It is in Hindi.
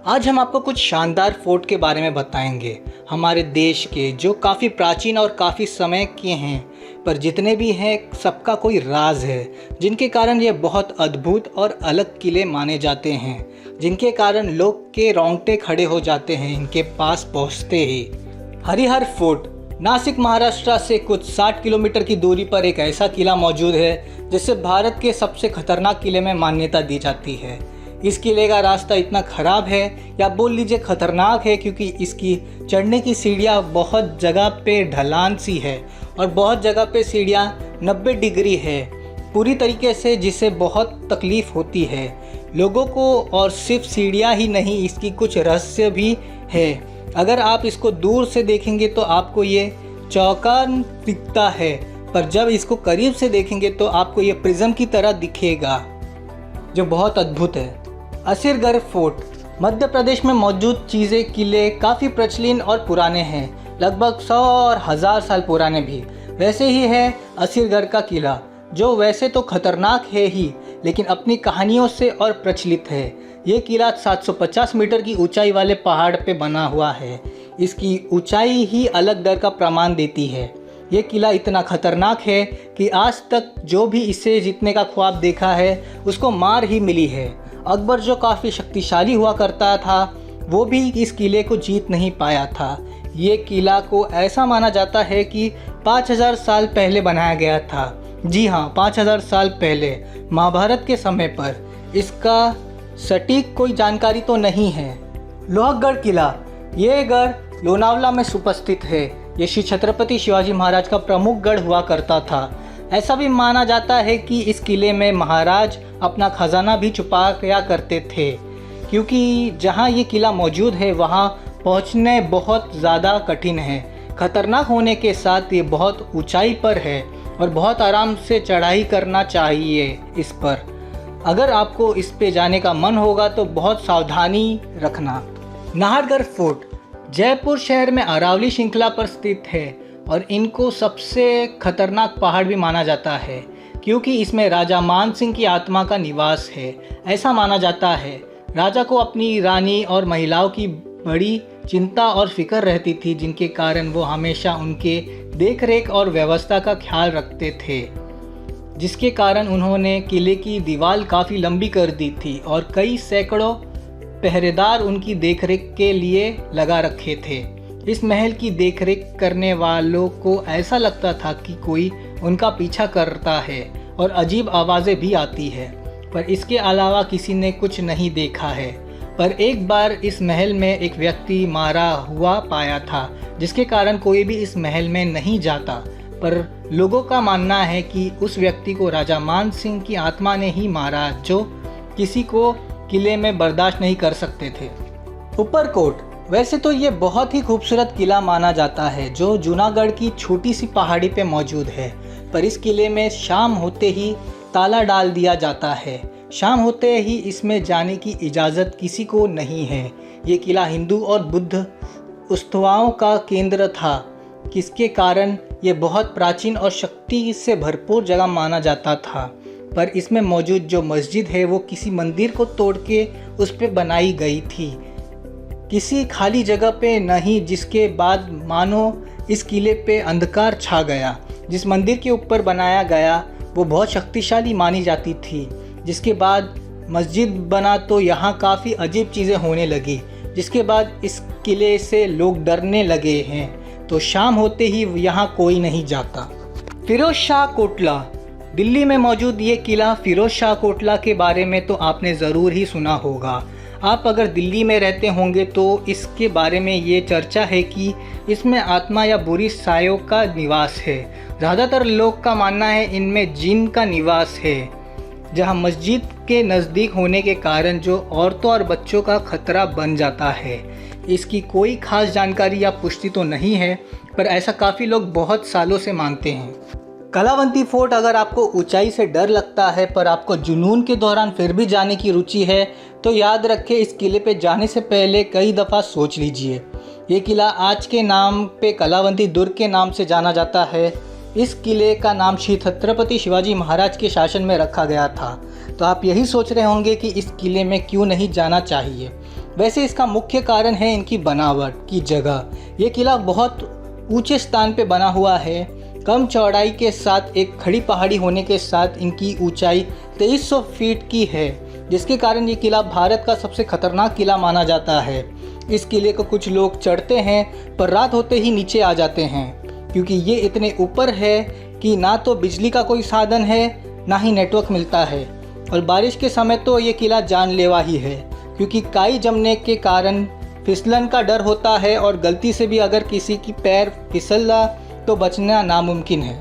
आज हम आपको कुछ शानदार फोर्ट के बारे में बताएंगे हमारे देश के, जो काफ़ी प्राचीन और काफ़ी समय के हैं, पर जितने भी हैं सबका कोई राज है, जिनके कारण ये बहुत अद्भुत और अलग किले माने जाते हैं, जिनके कारण लोग के रोंगटे खड़े हो जाते हैं इनके पास पहुंचते ही। हरिहर फोर्ट नासिक महाराष्ट्र से कुछ 60 किलोमीटर की दूरी पर एक ऐसा किला मौजूद है जिसे भारत के सबसे खतरनाक किले में मान्यता दी जाती है। इस किले का रास्ता इतना ख़राब है, या बोल लीजिए खतरनाक है, क्योंकि इसकी चढ़ने की सीढ़ियाँ बहुत जगह पे ढलान सी है और बहुत जगह पे सीढ़ियाँ 90 डिग्री है पूरी तरीके से, जिससे बहुत तकलीफ़ होती है लोगों को। और सिर्फ सीढ़ियाँ ही नहीं, इसकी कुछ रहस्य भी है। अगर आप इसको दूर से देखेंगे तो आपको ये चौकान दिखता है, पर जब इसको करीब से देखेंगे तो आपको ये प्रिज्म की तरह दिखेगा, जो बहुत अद्भुत है। असीरगढ़ फोर्ट मध्य प्रदेश में मौजूद चीज़ें किले काफ़ी प्रचलित और पुराने हैं, लगभग 100 और 1000 साल पुराने भी। वैसे ही है असीरगढ़ का किला, जो वैसे तो खतरनाक है ही, लेकिन अपनी कहानियों से और प्रचलित है। ये किला 750 मीटर की ऊंचाई वाले पहाड़ पे बना हुआ है। इसकी ऊंचाई ही अलग डर का प्रमाण देती है। ये किला इतना खतरनाक है कि आज तक जो भी इसे जीतने का ख्वाब देखा है उसको मार ही मिली है। अकबर, जो काफ़ी शक्तिशाली हुआ करता था, वो भी इस किले को जीत नहीं पाया था। ये किला को ऐसा माना जाता है कि 5000 साल पहले बनाया गया था। जी हाँ, 5000 साल पहले, महाभारत के समय पर। इसका सटीक कोई जानकारी तो नहीं है। लोहगढ़ किला, ये गढ़ लोनावला में सुपस्थित है। ये श्री छत्रपति शिवाजी महाराज का प्रमुख गढ़ हुआ करता था। ऐसा भी माना जाता है कि इस किले में महाराज अपना खजाना भी छुपाया करते थे, क्योंकि जहाँ ये किला मौजूद है वहाँ पहुँचने बहुत ज़्यादा कठिन है। खतरनाक होने के साथ ये बहुत ऊंचाई पर है और बहुत आराम से चढ़ाई करना चाहिए इस पर। अगर आपको इस पे जाने का मन होगा तो बहुत सावधानी रखना। नाहरगढ़ फोर्ट जयपुर शहर में अरावली श्रृंखला पर स्थित है और इनको सबसे खतरनाक पहाड़ भी माना जाता है, क्योंकि इसमें राजा मान सिंह की आत्मा का निवास है। ऐसा माना जाता है राजा को अपनी रानी और महिलाओं की बड़ी चिंता और फिक्र रहती थी, जिनके कारण वो हमेशा उनके देखरेख और व्यवस्था का ख्याल रखते थे, जिसके कारण उन्होंने किले की दीवार काफ़ी लंबी कर दी थी और कई सैकड़ों पहरेदार उनकी देखरेख के लिए लगा रखे थे। इस महल की देखरेख करने वालों को ऐसा लगता था कि कोई उनका पीछा करता है और अजीब आवाज़ें भी आती है, पर इसके अलावा किसी ने कुछ नहीं देखा है। पर एक बार इस महल में एक व्यक्ति मारा हुआ पाया था, जिसके कारण कोई भी इस महल में नहीं जाता। पर लोगों का मानना है कि उस व्यक्ति को राजा मान सिंह की आत्मा ने ही मारा, जो किसी को किले में बर्दाश्त नहीं कर सकते थे। ऊपरकोट, वैसे तो ये बहुत ही खूबसूरत किला माना जाता है, जो जूनागढ़ की छोटी सी पहाड़ी पे मौजूद है, पर इस किले में शाम होते ही ताला डाल दिया जाता है। शाम होते ही इसमें जाने की इजाज़त किसी को नहीं है। ये किला हिंदू और बुद्ध उत्सवाओं का केंद्र था, जिसके कारण ये बहुत प्राचीन और शक्ति से भरपूर जगह माना जाता था। पर इसमें मौजूद जो मस्जिद है वो किसी मंदिर को तोड़ के उस पर बनाई गई थी, किसी खाली जगह पे नहीं, जिसके बाद मानो इस किले पे अंधकार छा गया। जिस मंदिर के ऊपर बनाया गया वो बहुत शक्तिशाली मानी जाती थी, जिसके बाद मस्जिद बना तो यहाँ काफ़ी अजीब चीज़ें होने लगी, जिसके बाद इस किले से लोग डरने लगे हैं। तो शाम होते ही यहाँ कोई नहीं जाता। फिरोज शाह कोटला, दिल्ली में मौजूद ये किला फिरोज शाह कोटला के बारे में तो आपने ज़रूर ही सुना होगा। आप अगर दिल्ली में रहते होंगे तो इसके बारे में ये चर्चा है कि इसमें आत्मा या बुरी सायों का निवास है। ज़्यादातर लोग का मानना है इनमें जिन का निवास है, जहां मस्जिद के नज़दीक होने के कारण जो औरतों और बच्चों का खतरा बन जाता है। इसकी कोई खास जानकारी या पुष्टि तो नहीं है, पर ऐसा काफ़ी लोग बहुत सालों से मानते हैं। कलावंती फोर्ट, अगर आपको ऊंचाई से डर लगता है पर आपको जुनून के दौरान फिर भी जाने की रुचि है, तो याद रखें इस किले पे जाने से पहले कई दफ़ा सोच लीजिए। ये किला आज के नाम पे कलावंती दुर्ग के नाम से जाना जाता है। इस किले का नाम श्री छत्रपति शिवाजी महाराज के शासन में रखा गया था। तो आप यही सोच रहे होंगे कि इस किले में क्यों नहीं जाना चाहिए। वैसे इसका मुख्य कारण है इनकी बनावट की जगह। ये किला बहुत ऊंचे स्थान पे बना हुआ है। कम चौड़ाई के साथ एक खड़ी पहाड़ी होने के साथ इनकी ऊंचाई 2300 फीट की है, जिसके कारण ये किला भारत का सबसे खतरनाक किला माना जाता है। इस किले को कुछ लोग चढ़ते हैं पर रात होते ही नीचे आ जाते हैं, क्योंकि ये इतने ऊपर है कि ना तो बिजली का कोई साधन है ना ही नेटवर्क मिलता है। और बारिश के समय तो ये किला जानलेवा ही है, क्योंकि काई जमने के कारण फिसलन का डर होता है और गलती से भी अगर किसी की पैर फिसला तो बचना नामुमकिन है।